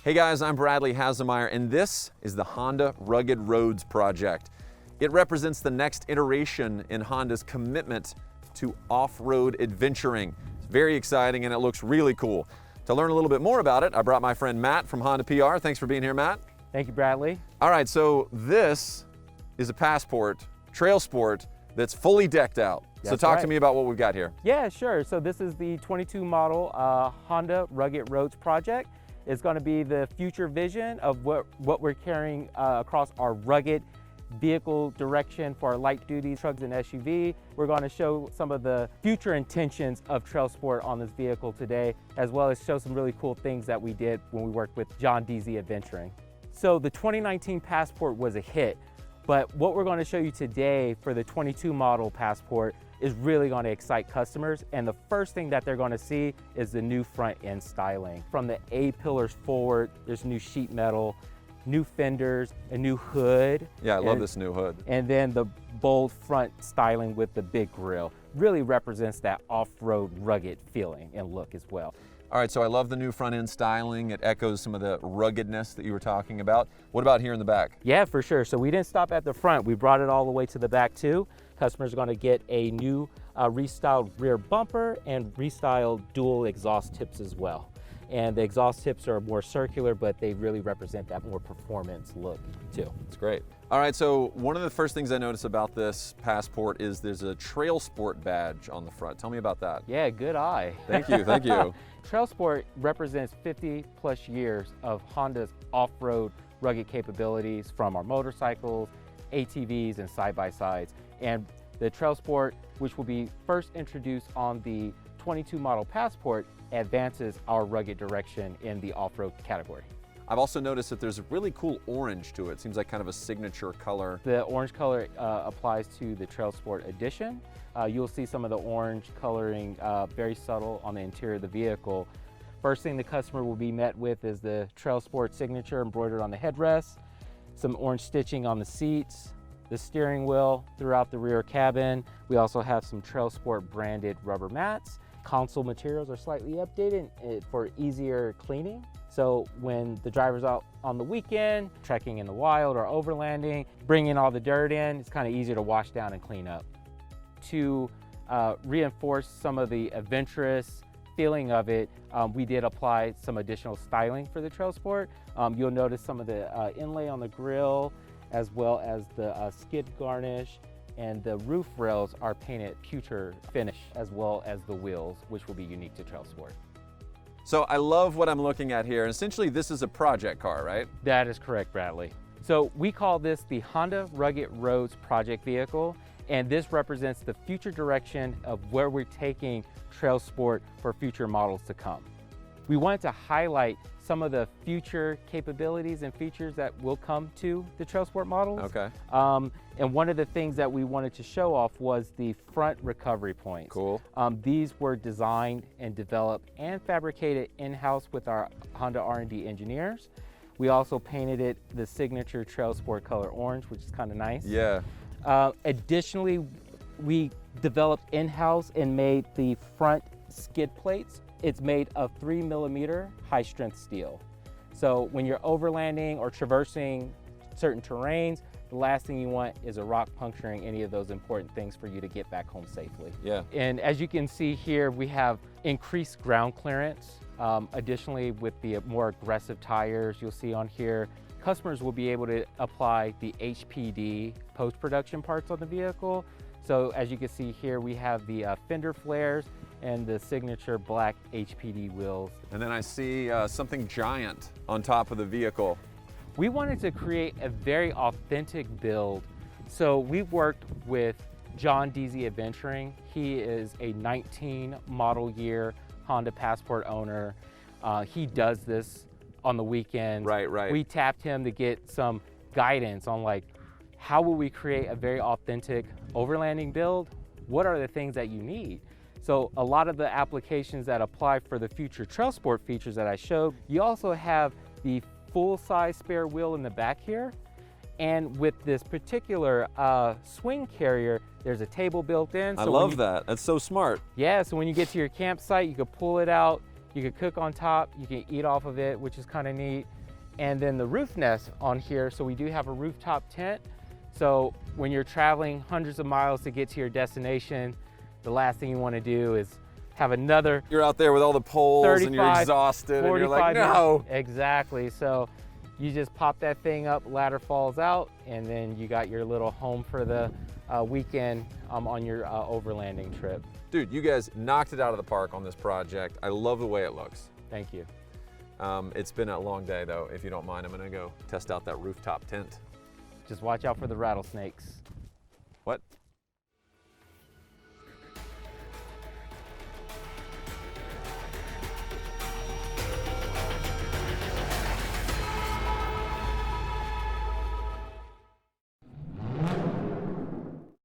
Hey guys, I'm Bradley Hasemeyer, and this is the Honda Rugged Roads project. It represents the next iteration in Honda's commitment to off-road adventuring. It's very exciting and it looks really cool. To learn a little bit more about it, I brought my friend Matt from Honda PR. Thanks for being here, Matt. Thank you, Bradley. All right, so this is a Passport TrailSport that's fully decked out. So talk to me about what we've got here. Yeah, sure. So this is the 22 model Honda Rugged Roads project. It's going to be the future vision of what we're carrying across our rugged vehicle direction for our light duty trucks and SUV. We're going to show some of the future intentions of TrailSport on this vehicle today, as well as show some really cool things that we did when we worked with John DZ Adventuring. So the 2019 Passport was a hit, but what we're going to show you today for the 22 model Passport is really going to excite customers, and the first thing that they're going to see is the new front end styling. From the A-pillars forward, there's new sheet metal, new fenders, a new hood. Yeah, I love this new hood. And then the bold front styling with the big grille really represents that off-road rugged feeling and look as well. All right, so I love the new front end styling. It echoes some of the ruggedness that you were talking about. What about here in the back? Yeah, for sure. So we didn't stop at the front. We brought it all the way to the back too. Customers are going to get a new restyled rear bumper and restyled dual exhaust tips as well. And the exhaust tips are more circular, but they really represent that more performance look too. It's great. All right, so one of the first things I noticed about this Passport is there's a TrailSport badge on the front. Tell me about that. Yeah, good eye. Thank you, thank you. TrailSport represents 50 plus years of Honda's off-road rugged capabilities from our motorcycles, ATVs, and side-by-sides. And the TrailSport, which will be first introduced on the 22 model Passport, advances our rugged direction in the off-road category. I've also noticed that there's a really cool orange to it. Seems like kind of a signature color. The orange color applies to the TrailSport Edition. You'll see some of the orange coloring very subtle on the interior of the vehicle. First thing the customer will be met with is the TrailSport signature embroidered on the headrest, some orange stitching on the seats, the steering wheel throughout the rear cabin. We also have some TrailSport branded rubber mats. Console materials are slightly updated for easier cleaning. So when the driver's out on the weekend, trekking in the wild or overlanding, bringing all the dirt in, it's kind of easier to wash down and clean up. To reinforce some of the adventurous feeling of it, we did apply some additional styling for the TrailSport. You'll notice some of the inlay on the grille, as well as the skid garnish, and the roof rails are painted Pewter finish, as well as the wheels, which will be unique to TrailSport. So I love what I'm looking at here. Essentially, this is a project car, right? That is correct, Bradley. So we call this the Honda Rugged Roads project vehicle, and this represents the future direction of where we're taking TrailSport for future models to come. We wanted to highlight some of the future capabilities and features that will come to the TrailSport models. Okay. And one of the things that we wanted to show off was the front recovery points. Cool. These were designed and developed and fabricated in-house with our Honda R&D engineers. We also painted it the signature TrailSport color orange, which is kind of nice. Yeah. Additionally, we developed in-house and made the front skid plates. It's made of 3mm high-strength steel. So when you're overlanding or traversing certain terrains, the last thing you want is a rock puncturing any of those important things for you to get back home safely. Yeah. And as you can see here, we have increased ground clearance. Additionally, with the more aggressive tires you'll see on here, customers will be able to apply the HPD post-production parts on the vehicle. So as you can see here, we have the fender flares and the signature black HPD wheels. And then I see something giant on top of the vehicle. We wanted to create a very authentic build. So we worked with John DZ Adventuring. He is a 19 model year Honda Passport owner. He does this on the weekends. Right. We tapped him to get some guidance on like, how will we create a very authentic overlanding build? What are the things that you need? So a lot of the applications that apply for the future TrailSport features that I showed, you also have the full-size spare wheel in the back here. And with this particular swing carrier, there's a table built in. I love that. That's so smart. Yeah, so when you get to your campsite, you can pull it out You can cook on top, you can eat off of it, which is kind of neat. And then the roof nest on here, so we do have a rooftop tent. So when you're traveling hundreds of miles to get to your destination, the last thing you want to do is have another. You're out there with all the poles and you're exhausted and you're like, no. Exactly. So you just pop that thing up, ladder falls out, and then you got your little home for the weekend on your overlanding trip. Dude, you guys knocked it out of the park on this project. I love the way it looks. Thank you. It's been a long day though. If you don't mind, I'm gonna go test out that rooftop tent. Just watch out for the rattlesnakes. What?